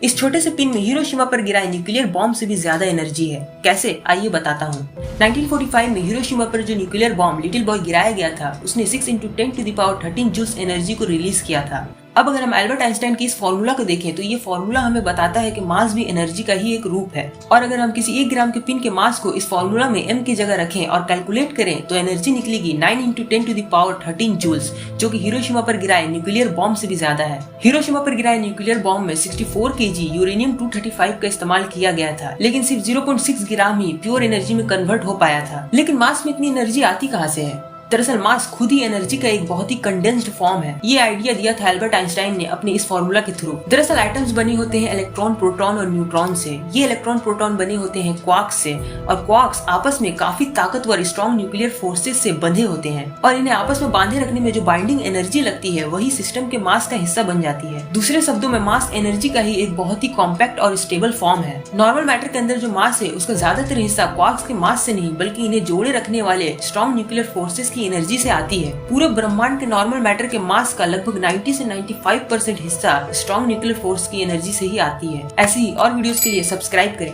इस छोटे से पिन में हिरोशिमा पर गिरा न्यूक्लियर बॉम्ब से भी ज्यादा एनर्जी है। कैसे, आइए बताता हूँ। 1945 में हिरोशिमा पर जो न्यूक्लियर बॉम्ब लिटिल बॉय गिराया गया था, उसने 6 × 10⁻13 जूल्स एनर्जी को रिलीज किया था। अब अगर हम एल्बर्ट आइंस्टाइन की इस फॉर्मूला को देखें तो ये फॉर्मूला हमें बताता है कि मास भी एनर्जी का ही एक रूप है। और अगर हम किसी 1 ग्राम के पिन के मास को इस फॉर्मूला में m की जगह रखें और कैलकुलेट करें तो एनर्जी निकलेगी 9 × 10⁻13 जूल्स, जो कि हिरोशिमा पर गिराए न्यूक्लियर बॉम्ब से भी ज्यादा है। हिरोशिमा पर गिराए न्यूक्लियर बॉम्ब में 64 kg यूरेनियम 235 का इस्तेमाल किया गया था, लेकिन सिर्फ 0.6 ग्राम ही प्योर एनर्जी में कन्वर्ट हो पाया था। लेकिन मास में इतनी एनर्जी आती कहाँ से है? दरअसल मास खुद ही एनर्जी का एक बहुत ही कंडेंस्ड फॉर्म है। ये आइडिया दिया था एल्बर्ट आइंस्टाइन ने अपने इस फॉर्मूला के थ्रू। दरअसल एटम्स बने होते हैं इलेक्ट्रॉन, प्रोटॉन और न्यूट्रॉन से। ये इलेक्ट्रॉन प्रोटॉन बने होते हैं क्वार्क्स से, और क्वार्क्स आपस में काफी ताकतवर स्ट्रॉन्ग न्यूक्लियर फोर्सेस से बंधे होते हैं, और इन्हें आपस में बांधे रखने में जो बाइंडिंग एनर्जी लगती है वही सिस्टम के मास का हिस्सा बन जाती है। दूसरे शब्दों में मास एनर्जी का ही एक बहुत ही कॉम्पैक्ट और स्टेबल फॉर्म है। नॉर्मल मैटर के अंदर जो मास है उसका ज्यादातर हिस्सा क्वार्क्स के मास से नहीं बल्कि इन्हें जोड़े रखने वाले स्ट्रॉन्ग न्यूक्लियर फोर्सेस की एनर्जी से आती है। पूरे ब्रह्मांड के नॉर्मल मैटर के मास का लगभग 90 से 95% हिस्सा स्ट्रॉन्ग न्यूक्लियर फोर्स की एनर्जी से ही आती है। ऐसी ही और वीडियोस के लिए सब्सक्राइब करें।